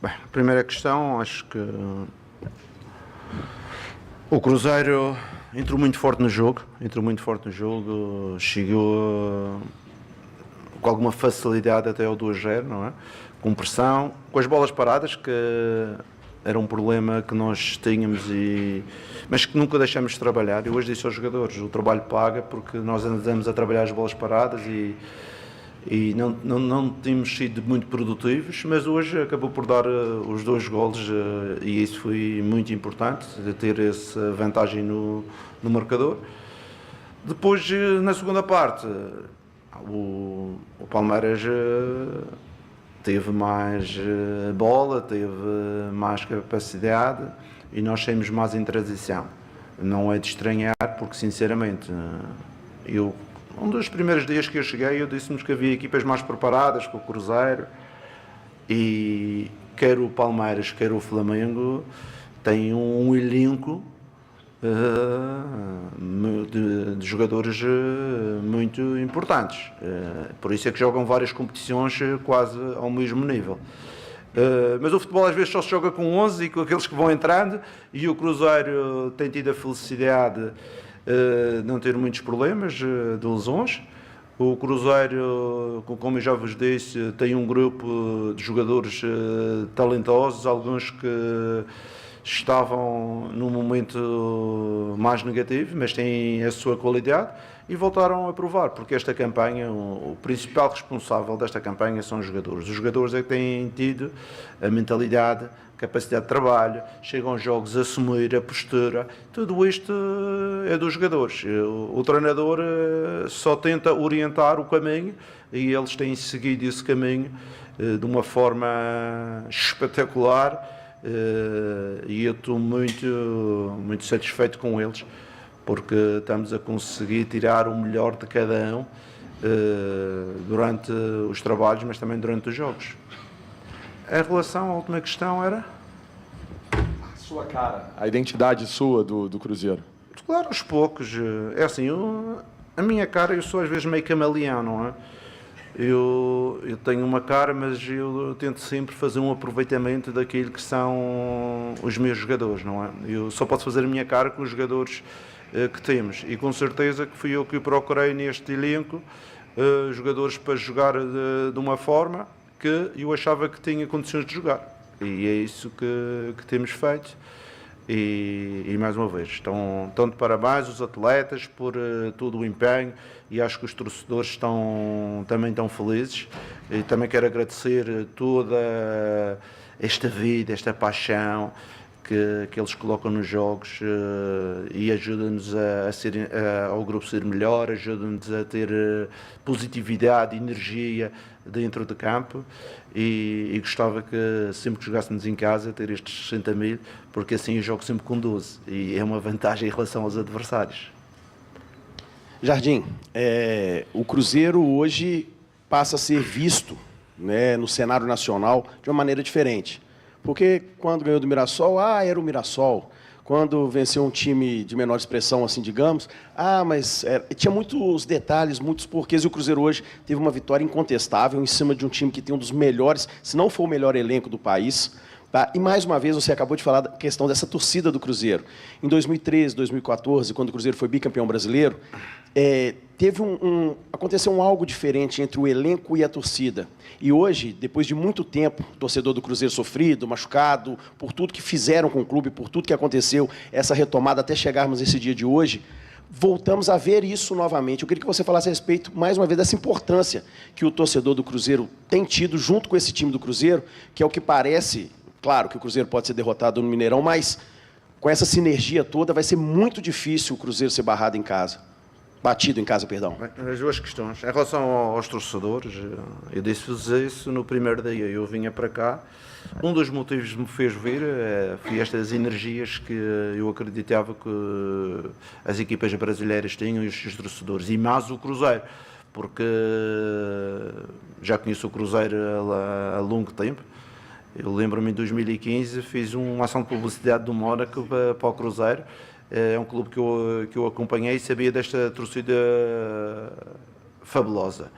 Bem, a primeira questão, acho que o Cruzeiro entrou muito forte no jogo, chegou com alguma facilidade até ao 2-0, não é? Com pressão, com as bolas paradas, que era um problema que nós tínhamos, mas que nunca deixamos de trabalhar. Eu hoje disse aos jogadores, o trabalho paga, porque nós andamos a trabalhar as bolas paradas e não tínhamos sido muito produtivos, mas hoje acabou por dar os 2 golos e isso foi muito importante, de ter essa vantagem no marcador. Depois, na segunda parte, o Palmeiras teve mais bola, teve mais capacidade e nós saímos mais em transição. Não é de estranhar, porque sinceramente um dos primeiros dias que eu cheguei, eu disse-nos que havia equipas mais preparadas que o Cruzeiro, e quer o Palmeiras, quer o Flamengo têm um elenco de jogadores muito importantes. Por isso é que jogam várias competições quase ao mesmo nível. Mas o futebol às vezes só se joga com 11 e com aqueles que vão entrando, e o Cruzeiro tem tido a felicidade não ter muitos problemas de lesões. O Cruzeiro, como eu já vos disse, tem um grupo de jogadores talentosos, alguns que estavam num momento mais negativo, mas têm a sua qualidade e voltaram a provar, porque esta campanha, o principal responsável desta campanha são os jogadores. Os jogadores é que têm tido a mentalidade, capacidade de trabalho, chegam aos jogos a assumir a postura, tudo isto é dos jogadores. O treinador só tenta orientar o caminho e eles têm seguido esse caminho de uma forma espetacular, e eu estou muito satisfeito com eles, porque estamos a conseguir tirar o melhor de cada um durante os trabalhos, mas também durante os jogos. Em relação à última questão era? A sua cara, a identidade sua do Cruzeiro. Claro, aos poucos. É assim, a minha cara, eu sou às vezes meio camaleão, não é? Eu tenho uma cara, mas eu tento sempre fazer um aproveitamento daquilo que são os meus jogadores, não é? Eu só posso fazer a minha cara com os jogadores que temos, e com certeza que fui eu que procurei neste elenco jogadores para jogar de uma forma que eu achava que tinha condições de jogar, e é isso que temos feito. E mais uma vez, estão de parabéns os atletas por todo o empenho, e acho que os torcedores também estão felizes, e também quero agradecer toda esta vida, esta paixão que eles colocam nos jogos, e ajudam-nos ao grupo ser melhor, ajudam-nos a ter positividade, energia dentro do campo, e gostava que sempre que jogássemos em casa ter estes 60 mil, porque assim eu jogo sempre com 12 e é uma vantagem em relação aos adversários. Jardim, o Cruzeiro hoje passa a ser visto, né, no cenário nacional de uma maneira diferente. Porque quando ganhou do Mirassol, era o Mirassol. Quando venceu um time de menor expressão, assim, digamos, mas tinha muitos detalhes, muitos porquês, e o Cruzeiro hoje teve uma vitória incontestável em cima de um time que tem um dos melhores, se não for o melhor elenco do país. Tá? E, mais uma vez, você acabou de falar da questão dessa torcida do Cruzeiro. Em 2013, 2014, quando o Cruzeiro foi bicampeão brasileiro, aconteceu algo diferente entre o elenco e a torcida. E hoje, depois de muito tempo, o torcedor do Cruzeiro sofrido, machucado, por tudo que fizeram com o clube, por tudo que aconteceu, essa retomada até chegarmos nesse dia de hoje, voltamos a ver isso novamente. Eu queria que você falasse a respeito, mais uma vez, dessa importância que o torcedor do Cruzeiro tem tido junto com esse time do Cruzeiro, que é o que parece, claro que o Cruzeiro pode ser derrotado no Mineirão, mas com essa sinergia toda vai ser muito difícil o Cruzeiro ser batido em casa, perdão. As duas questões. Em relação aos torcedores, eu disse-vos isso no primeiro dia. Eu vinha para cá. Um dos motivos que me fez vir foi estas energias que eu acreditava que as equipas brasileiras tinham, e os torcedores, e mais o Cruzeiro, porque já conheço o Cruzeiro há longo tempo. Eu lembro-me, em 2015, fiz uma ação de publicidade do Mónaco para o Cruzeiro. É um clube que eu acompanhei e sabia desta torcida fabulosa.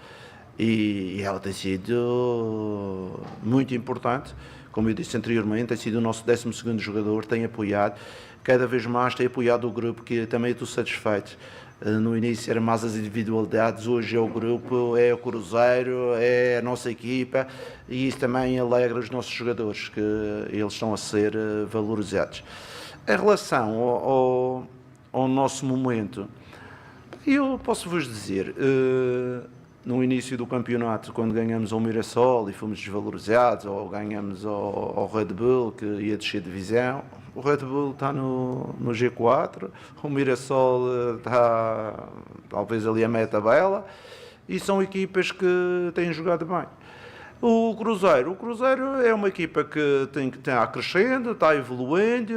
E ela tem sido muito importante, como eu disse anteriormente, tem sido o nosso 12º jogador, tem apoiado, cada vez mais tem apoiado o grupo, que também estou satisfeito. No início eram mais as individualidades, hoje é o grupo, é o Cruzeiro, é a nossa equipa, e isso também alegra os nossos jogadores, que eles estão a ser valorizados. Em relação ao nosso momento, eu posso vos dizer, no início do campeonato, quando ganhamos ao Mirassol e fomos desvalorizados, ou ganhamos ao Red Bull, que ia descer de divisão, o Red Bull está no G4, o Mirassol está talvez ali a meia tabela, e são equipas que têm jogado bem. O Cruzeiro é uma equipa que está crescendo, está evoluindo,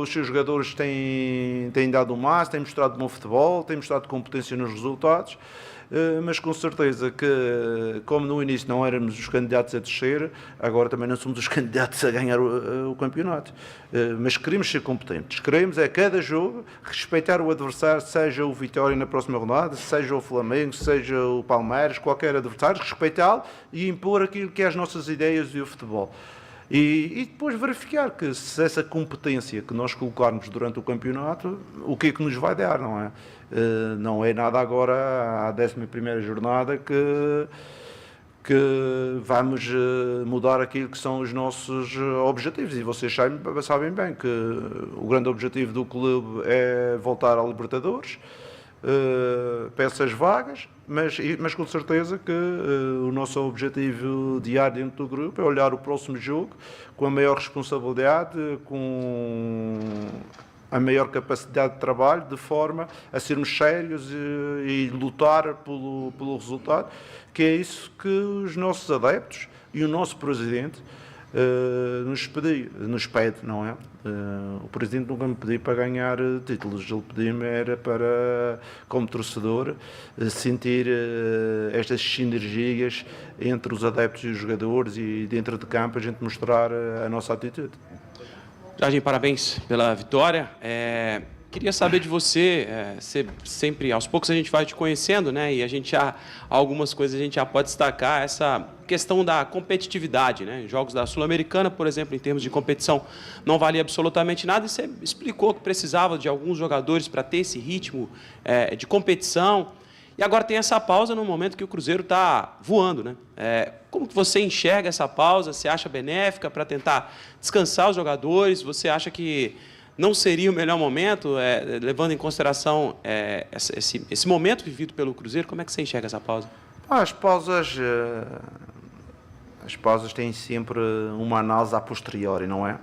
os seus jogadores têm dado o máximo, têm mostrado bom futebol, têm mostrado competência nos resultados, mas com certeza que, como no início não éramos os candidatos a descer, agora também não somos os candidatos a ganhar o campeonato. Mas queremos ser competentes, queremos a cada jogo respeitar o adversário, seja o Vitória na próxima rodada, seja o Flamengo, seja o Palmeiras, qualquer adversário, respeitá-lo e impor aquilo que é as nossas ideias e o futebol. E depois verificar que se essa competência que nós colocarmos durante o campeonato, o que é que nos vai dar, não é? Não é nada agora, à 11ª jornada, que vamos mudar aquilo que são os nossos objetivos. E vocês sabem bem que o grande objetivo do clube é voltar à Libertadores, peças vagas, mas com certeza que o nosso objetivo diário dentro do grupo é olhar o próximo jogo com a maior responsabilidade, com a maior capacidade de trabalho, de forma a sermos sérios e lutar pelo resultado, que é isso que os nossos adeptos e o nosso Presidente nos pede, não é? O Presidente nunca me pediu para ganhar títulos, ele pediu-me era para, como torcedor, sentir estas sinergias entre os adeptos e os jogadores e dentro de campo a gente mostrar a nossa atitude. Jardim, parabéns pela vitória. Queria saber de você, sempre, aos poucos a gente vai te conhecendo, né? E algumas coisas a gente já pode destacar, essa questão da competitividade, né? Jogos da Sul-Americana, por exemplo, em termos de competição, não valia absolutamente nada, e você explicou que precisava de alguns jogadores para ter esse ritmo de competição. E agora tem essa pausa no momento que o Cruzeiro está voando, né? Como que você enxerga essa pausa? Você acha benéfica para tentar descansar os jogadores? Você acha que não seria o melhor momento, levando em consideração esse momento vivido pelo Cruzeiro? Como é que você enxerga essa pausa? As pausas têm sempre uma análise a posteriori, não é?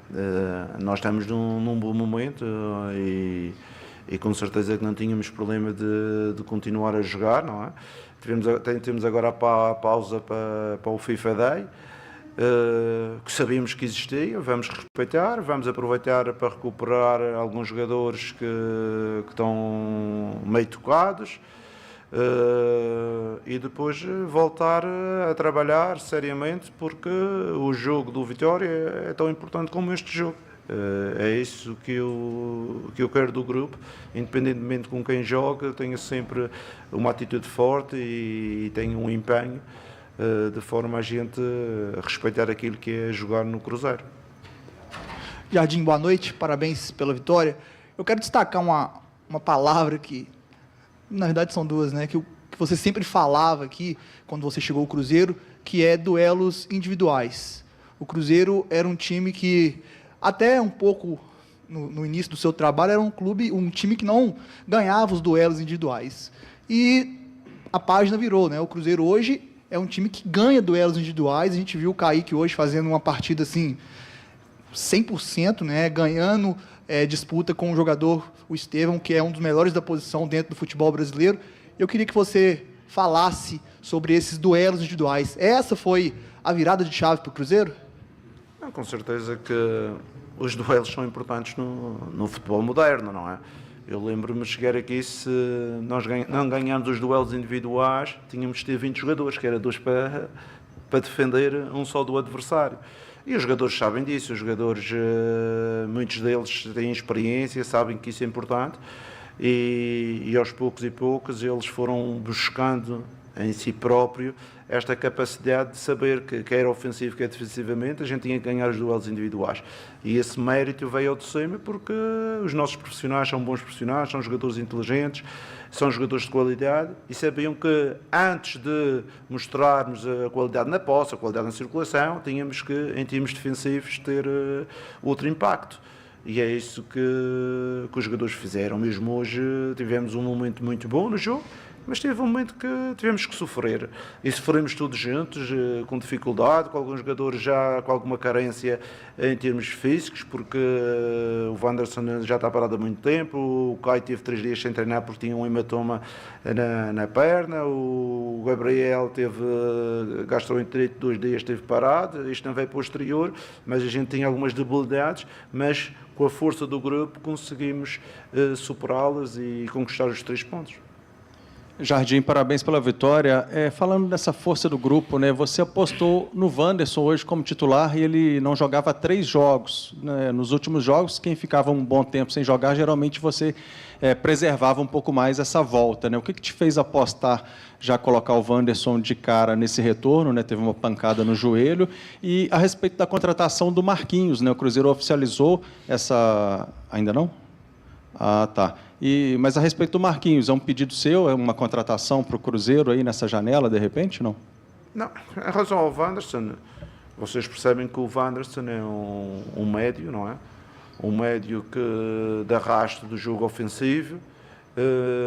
Nós estamos num bom momento e com certeza que não tínhamos problema de continuar a jogar, não é? Temos agora a pausa para o FIFA Day, que sabíamos que existia, vamos respeitar, vamos aproveitar para recuperar alguns jogadores que estão meio tocados, e depois voltar a trabalhar seriamente, porque o jogo do Vitória é tão importante como este jogo. É isso que eu quero do grupo, independentemente com quem joga, tenha sempre uma atitude forte e tenha um empenho, de forma a gente respeitar aquilo que é jogar no Cruzeiro. Jardim, boa noite, parabéns pela vitória. Eu quero destacar uma palavra que, na verdade são duas, né, que você sempre falava aqui, quando você chegou ao Cruzeiro, que é duelos individuais. O Cruzeiro era um time que, até um pouco no início do seu trabalho, era um time que não ganhava os duelos individuais. E a página virou, né? O Cruzeiro hoje é um time que ganha duelos individuais. A gente viu o Kaique hoje fazendo uma partida assim 100%, né? Ganhando disputa com o jogador, o Estevão, que é um dos melhores da posição dentro do futebol brasileiro. Eu queria que você falasse sobre esses duelos individuais. Essa foi a virada de chave para o Cruzeiro? Com certeza que os duelos são importantes no futebol moderno, não é? Eu lembro-me de chegar aqui, se nós não ganharmos os duelos individuais, tínhamos de ter 20 jogadores, que era 2 para defender um só do adversário. E os jogadores sabem disso, os jogadores, muitos deles têm experiência, sabem que isso é importante, e aos poucos eles foram buscando em si próprio esta capacidade de saber que quer ofensivo, quer defensivamente, a gente tinha que ganhar os duelos individuais. E esse mérito veio ao de cima porque os nossos profissionais são bons profissionais, são jogadores inteligentes, são jogadores de qualidade e sabiam que antes de mostrarmos a qualidade na posse, a qualidade na circulação, tínhamos que, em termos defensivos, ter outro impacto. E é isso que os jogadores fizeram. Mesmo hoje tivemos um momento muito bom no jogo, mas teve um momento que tivemos que sofrer. E sofremos todos juntos, com dificuldade, com alguns jogadores já com alguma carência em termos físicos, porque o Wanderson já está parado há muito tempo, o Caio teve 3 dias sem treinar porque tinha um hematoma na perna, o Gabriel gastroenterite 2 dias, esteve parado, isto não veio posterior, mas a gente tinha algumas debilidades, mas com a força do grupo conseguimos superá-las e conquistar os 3 pontos. Jardim, parabéns pela vitória. Falando dessa força do grupo, né, você apostou no Wanderson hoje como titular e ele não jogava 3 jogos. Né? Nos últimos jogos, quem ficava um bom tempo sem jogar, geralmente você preservava um pouco mais essa volta. Né? O que te fez apostar, já colocar o Wanderson de cara nesse retorno? Né? Teve uma pancada no joelho. E a respeito da contratação do Marquinhos, né? O Cruzeiro oficializou essa... Ainda não? Ah, tá. Mas a respeito do Marquinhos, é um pedido seu? É uma contratação para o Cruzeiro aí nessa janela, de repente, não? Não. Em relação ao Wanderson, vocês percebem que o Wanderson é um médio, não é? Um médio que de arrasto do jogo ofensivo,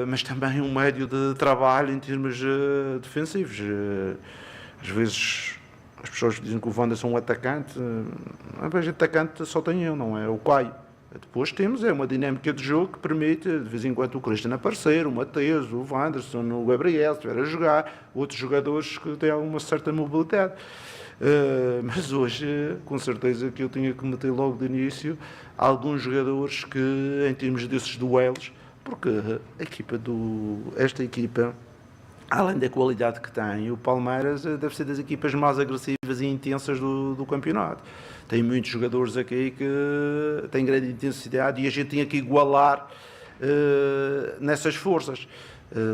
mas também um médio de trabalho em termos defensivos. Às vezes as pessoas dizem que o Wanderson é um atacante, mas atacante só tem eu, não é? O Caio. Depois temos uma dinâmica de jogo que permite, de vez em quando, o Cristiano aparecer, o Mateus, o Wanderson, o Gabriel, se estiver a jogar, outros jogadores que têm alguma certa mobilidade. Mas hoje, com certeza que eu tinha que meter logo de início alguns jogadores que, em termos desses duelos, porque esta equipa, além da qualidade que tem, o Palmeiras deve ser das equipas mais agressivas e intensas do campeonato. Tem muitos jogadores aqui que têm grande intensidade e a gente tinha que igualar nessas forças.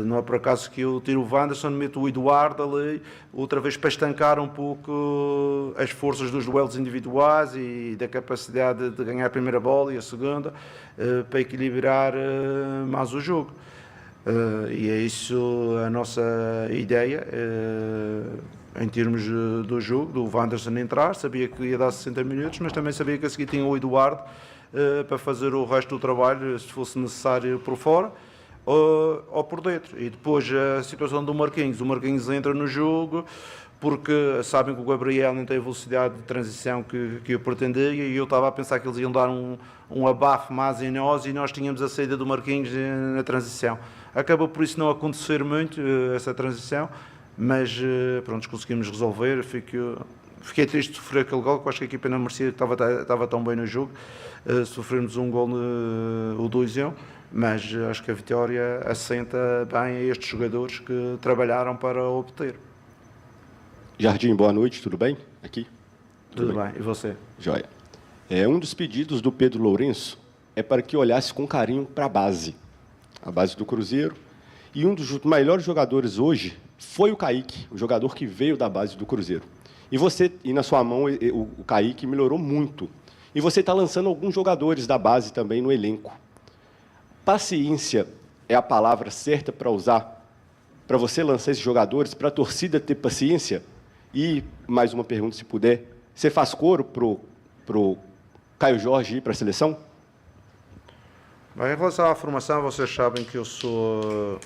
Não é por acaso que eu tiro o Wanderson, meto o Eduardo ali, outra vez para estancar um pouco as forças dos duelos individuais e da capacidade de ganhar a primeira bola e a segunda, para equilibrar mais o jogo. E é isso a nossa ideia. Em termos do jogo, do Wanderson entrar, sabia que ia dar 60 minutos, mas também sabia que a seguir tinha o Eduardo para fazer o resto do trabalho, se fosse necessário por fora ou por dentro. E depois a situação do Marquinhos. O Marquinhos entra no jogo porque sabem que o Gabriel não tem a velocidade de transição que eu pretendia e eu estava a pensar que eles iam dar um abafo mais em nós e nós tínhamos a saída do Marquinhos na transição. Acabou por isso não acontecer muito essa transição, mas pronto, conseguimos resolver. Fiquei triste de sofrer aquele gol, que acho que a equipa não merecia, estava tão bem no jogo. Sofremos um gol, o 2-1, mas acho que a vitória assenta bem a estes jogadores que trabalharam para obter. Jardim, boa noite, tudo bem? Aqui? Tudo bem, e você? Joia. Um dos pedidos do Pedro Lourenço é para que olhasse com carinho para a base do Cruzeiro, e um dos melhores jogadores hoje foi o Kaique, o jogador que veio da base do Cruzeiro. E na sua mão, o Kaique melhorou muito. E você está lançando alguns jogadores da base também no elenco. Paciência é a palavra certa para usar, para você lançar esses jogadores, para a torcida ter paciência? E, mais uma pergunta, se puder, você faz coro pro Caio Jorge ir para a seleção? Bem, em relação à formação, vocês sabem que eu sou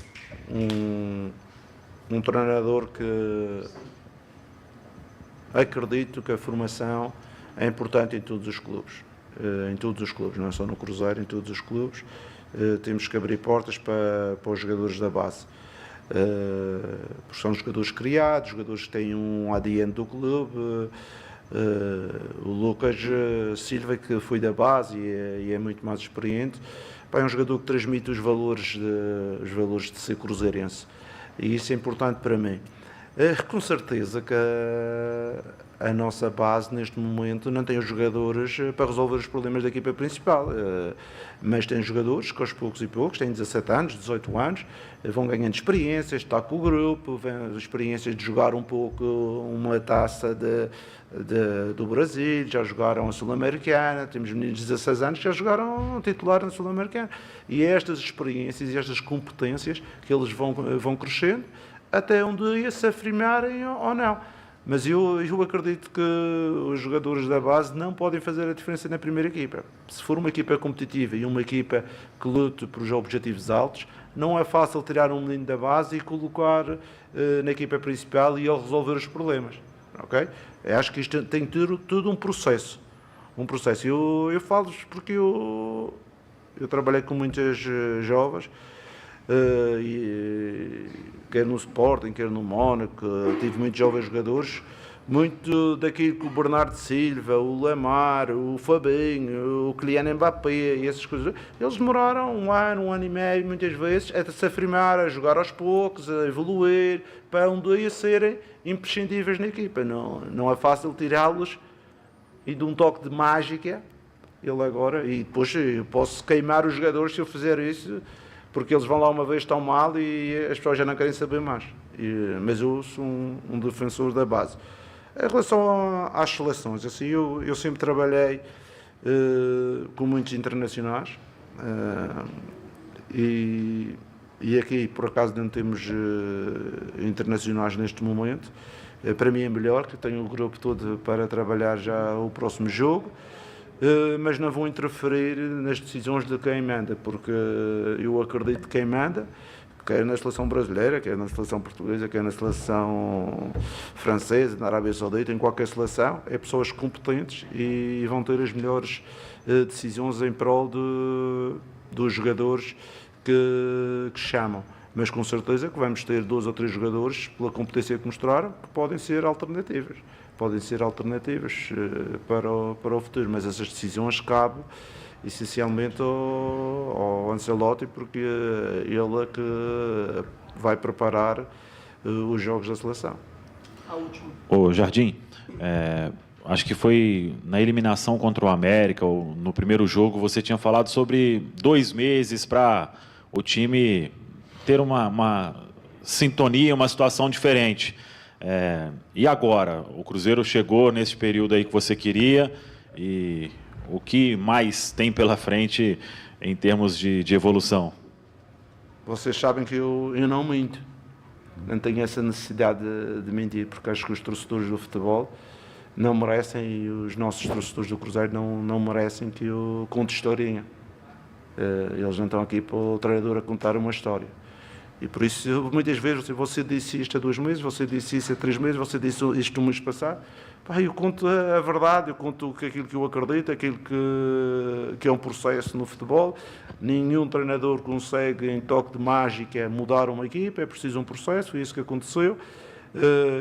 um treinador que acredito que a formação é importante em todos os clubes. Não é só no Cruzeiro, em todos os clubes. Temos que abrir portas para os jogadores da base. Porque são jogadores criados, jogadores que têm um ADN do clube. O Lucas Silva, que foi da base e é muito mais experiente, é um jogador que transmite os valores de ser cruzeirense. E isso é importante para mim. Com certeza que a nossa base neste momento não tem os jogadores para resolver os problemas da equipa principal, mas tem jogadores que aos poucos e poucos, têm 17 anos, 18 anos, vão ganhando experiências, está com o grupo, experiências de jogar um pouco uma taça do Brasil, já jogaram a Sul-Americana, temos meninos de 16 anos que já jogaram titular na Sul-Americana, e é estas experiências e estas competências que eles vão crescendo até um dia se afirmarem ou não. Mas eu acredito que os jogadores da base não podem fazer a diferença na primeira equipa. Se for uma equipa competitiva e uma equipa que lute por objetivos altos, não é fácil tirar um menino da base e colocar na equipa principal e ele resolver os problemas. Okay? Eu acho que isto tem tudo um processo. Eu falo porque eu trabalhei com muitas jovens, quer no Sporting, quer no Mónaco, tive muitos jovens jogadores, muito daquilo que o Bernardo Silva, o Lamar, o Fabinho, o Kylian Mbappé e essas coisas, eles demoraram um ano e meio, muitas vezes, a se afirmar, a jogar aos poucos, a evoluir, para um dia serem imprescindíveis na equipa. Não é fácil tirá-los e de um toque de mágica, ele agora, e depois eu posso queimar os jogadores se eu fizer isso, porque eles vão lá uma vez, estão mal e as pessoas já não querem saber mais. Mas eu sou um defensor da base. Em relação às seleções, assim, eu sempre trabalhei com muitos internacionais e aqui, por acaso, não temos internacionais neste momento. Para mim é melhor, que tenho o grupo todo para trabalhar já o próximo jogo. Mas não vão interferir nas decisões de quem manda, porque eu acredito que quem manda, quer na seleção brasileira, quer na seleção portuguesa, quer na seleção francesa, na Arábia Saudita, em qualquer seleção, é pessoas competentes e vão ter as melhores decisões em prol dos jogadores que chamam. Mas com certeza que vamos ter 2 ou 3 jogadores, pela competência que mostraram, que podem ser alternativas. Para o futuro, mas essas decisões cabem essencialmente ao Ancelotti, porque ele é que vai preparar os jogos da seleção. Ô Jardim, acho que foi na eliminação contra o América, ou no primeiro jogo, você tinha falado sobre 2 meses para o time ter uma sintonia, uma situação diferente. E agora? O Cruzeiro chegou nesse período aí que você queria, e o que mais tem pela frente em termos de evolução? Vocês sabem que eu não minto, não tenho essa necessidade de mentir, porque acho que os torcedores do futebol não merecem, e os nossos torcedores do Cruzeiro não merecem que eu conte historinha. Eles não estão aqui para o treinador a contar uma história. E por isso, muitas vezes, você disse isto há 2 meses, você disse isso há 3 meses, você disse isto no mês passado. Eu conto a verdade, eu conto aquilo que eu acredito, aquilo que é um processo no futebol. Nenhum treinador consegue, em toque de mágica, mudar uma equipa, é preciso um processo, foi isso que aconteceu.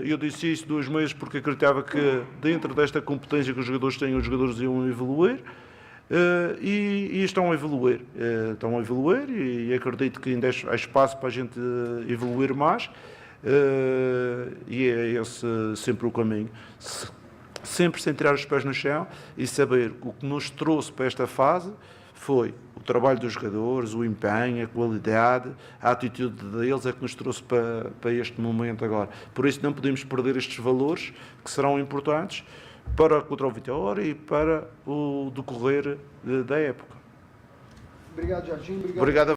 Eu disse isso 2 meses porque acreditava que, dentro desta competência que os jogadores têm, os jogadores iam evoluir. E estão a evoluir, e acredito que ainda há espaço para a gente evoluir mais, e é esse sempre o caminho, sempre sem tirar os pés no chão e saber que o que nos trouxe para esta fase foi o trabalho dos jogadores, o empenho, a qualidade, a atitude deles é que nos trouxe para este momento agora. Por isso não podemos perder estes valores que serão importantes para contra o Vitória e para o decorrer da época. Obrigado, Jardim. Obrigado.